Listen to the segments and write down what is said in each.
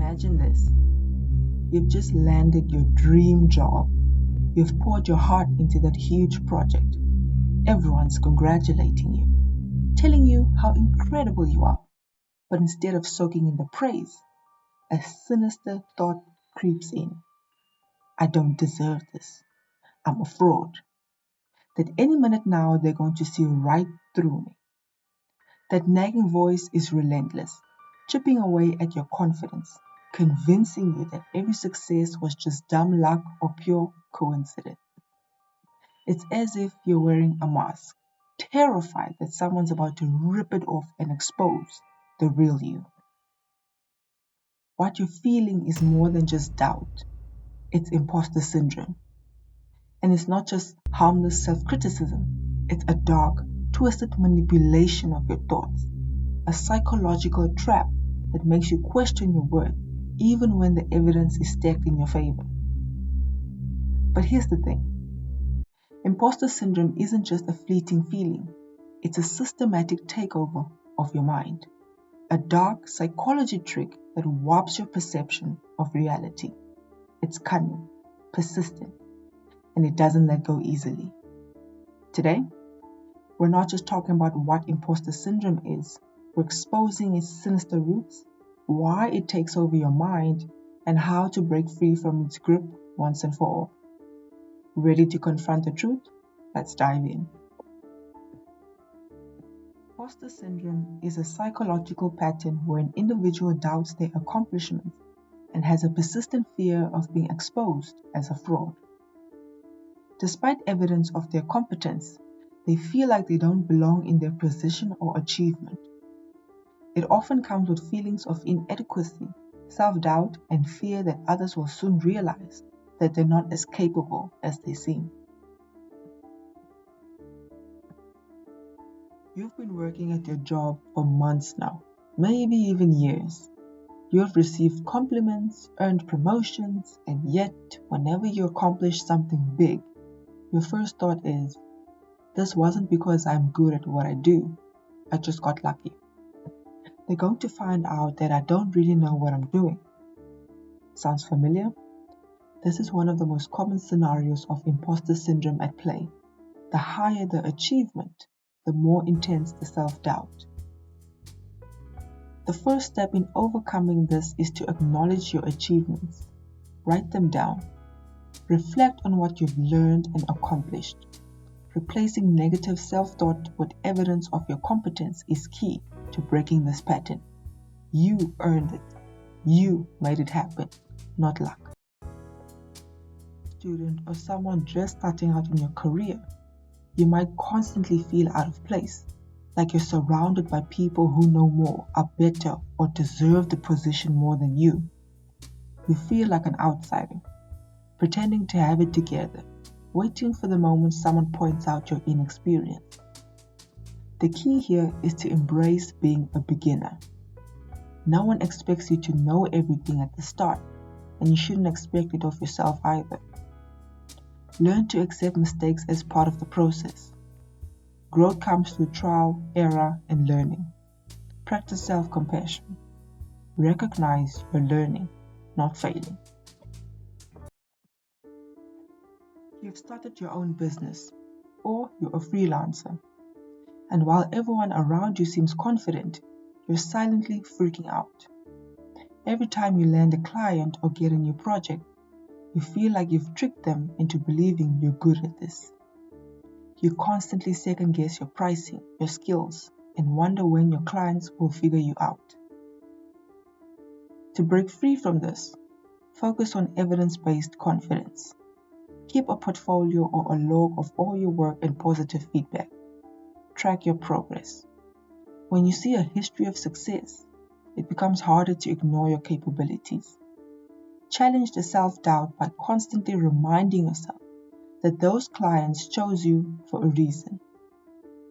Imagine this. You've just landed your dream job. You've poured your heart into that huge project. Everyone's congratulating you, telling you how incredible you are. But instead of soaking in the praise, a sinister thought creeps in. I don't deserve this. I'm a fraud. That any minute now they're going to see right through me. That nagging voice is relentless, chipping away at your confidence, convincing you that every success was just dumb luck or pure coincidence. It's as if you're wearing a mask, terrified that someone's about to rip it off and expose the real you. What you're feeling is more than just doubt, it's imposter syndrome. And it's not just harmless self-criticism, it's a dark, twisted manipulation of your thoughts, a psychological trap that makes you question your worth even when the evidence is stacked in your favor. But here's the thing. Imposter syndrome isn't just a fleeting feeling, it's a systematic takeover of your mind, a dark psychology trick that warps your perception of reality. It's cunning, persistent, and it doesn't let go easily. Today, we're not just talking about what imposter syndrome is, we're exposing its sinister roots, why it takes over your mind, and how to break free from its grip once and for all. Ready to confront the truth? Let's dive in. Imposter syndrome is a psychological pattern where an individual doubts their accomplishments and has a persistent fear of being exposed as a fraud. Despite evidence of their competence, they feel like they don't belong in their position or achievement. It often comes with feelings of inadequacy, self-doubt, and fear that others will soon realize that they're not as capable as they seem. You've been working at your job for months now, maybe even years. You have received compliments, earned promotions, and yet, whenever you accomplish something big, your first thought is, this wasn't because I'm good at what I do, I just got lucky. They're going to find out that I don't really know what I'm doing. Sounds familiar? This is one of the most common scenarios of imposter syndrome at play. The higher the achievement, the more intense the self-doubt. The first step in overcoming this is to acknowledge your achievements. Write them down. Reflect on what you've learned and accomplished. Replacing negative self-thought with evidence of your competence is key to breaking this pattern. You earned it. You made it happen, not luck. Student or someone just starting out in your career, you might constantly feel out of place, like you're surrounded by people who know more, are better, or deserve the position more than you. You feel like an outsider, pretending to have it together, waiting for the moment someone points out your inexperience. The key here is to embrace being a beginner. No one expects you to know everything at the start, and you shouldn't expect it of yourself either. Learn to accept mistakes as part of the process. Growth comes through trial, error, and learning. Practice self-compassion. Recognize you're learning, not failing. You've started your own business, or you're a freelancer. And while everyone around you seems confident, you're silently freaking out. Every time you land a client or get a new project, you feel like you've tricked them into believing you're good at this. You constantly second guess your pricing, your skills, and wonder when your clients will figure you out. To break free from this, focus on evidence-based confidence. Keep a portfolio or a log of all your work and positive feedback. Track your progress. When you see a history of success, it becomes harder to ignore your capabilities. Challenge the self-doubt by constantly reminding yourself that those clients chose you for a reason.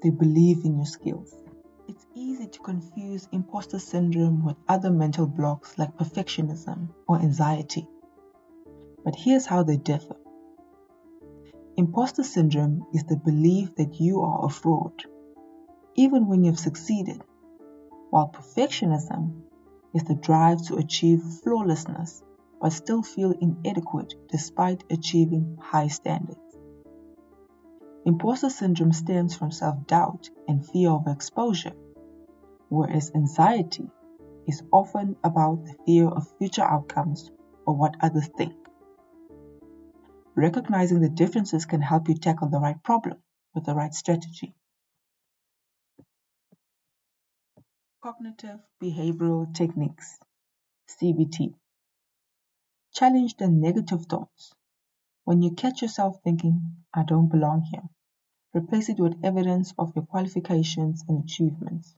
They believe in your skills. It's easy to confuse imposter syndrome with other mental blocks like perfectionism or anxiety. But here's how they differ. Imposter syndrome is the belief that you are a fraud, even when you've succeeded, while perfectionism is the drive to achieve flawlessness but still feel inadequate despite achieving high standards. Imposter syndrome stems from self-doubt and fear of exposure, whereas anxiety is often about the fear of future outcomes or what others think. Recognizing the differences can help you tackle the right problem with the right strategy. Cognitive Behavioral Techniques, CBT. Challenge the negative thoughts. When you catch yourself thinking, I don't belong here, replace it with evidence of your qualifications and achievements.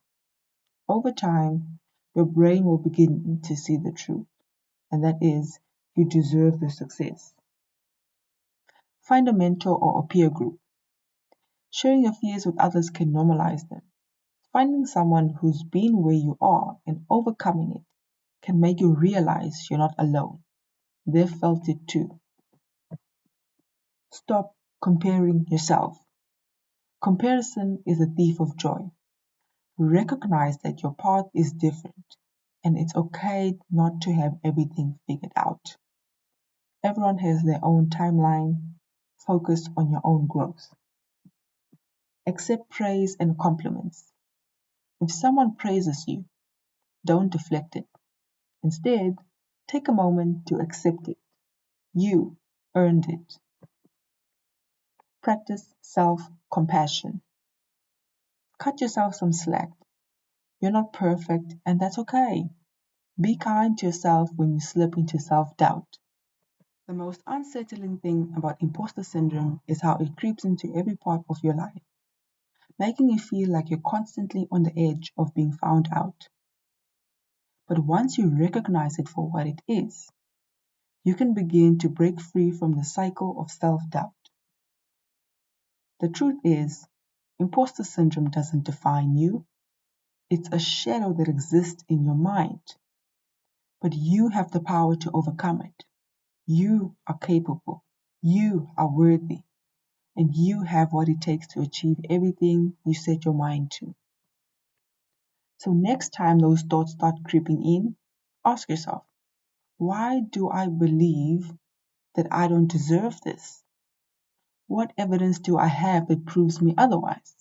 Over time, your brain will begin to see the truth, and that is, you deserve the success. Find a mentor or a peer group. Sharing your fears with others can normalize them. Finding someone who's been where you are and overcoming it can make you realize you're not alone. They've felt it too. Stop comparing yourself. Comparison is a thief of joy. Recognize that your path is different and it's okay not to have everything figured out. Everyone has their own timeline. Focus on your own growth. Accept praise and compliments. If someone praises you, don't deflect it. Instead, take a moment to accept it. You earned it. Practice self-compassion. Cut yourself some slack. You're not perfect, and that's okay. Be kind to yourself when you slip into self-doubt. The most unsettling thing about imposter syndrome is how it creeps into every part of your life, making you feel like you're constantly on the edge of being found out. But once you recognize it for what it is, you can begin to break free from the cycle of self-doubt. The truth is, imposter syndrome doesn't define you. It's a shadow that exists in your mind. But you have the power to overcome it. You are capable. You are worthy. And you have what it takes to achieve everything you set your mind to. So next time those thoughts start creeping in, ask yourself, why do I believe that I don't deserve this? What evidence do I have that proves me otherwise?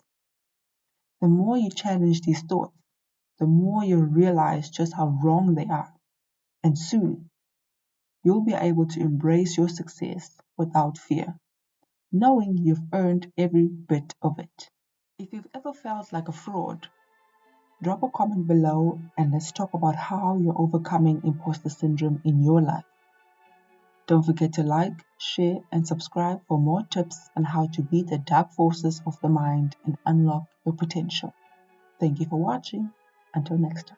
The more you challenge these thoughts, the more you'll realize just how wrong they are. And soon, you'll be able to embrace your success without fear, knowing you've earned every bit of it. If you've ever felt like a fraud, drop a comment below and let's talk about how you're overcoming imposter syndrome in your life. Don't forget to like, share, and subscribe for more tips on how to beat the dark forces of the mind and unlock your potential. Thank you for watching. Until next time.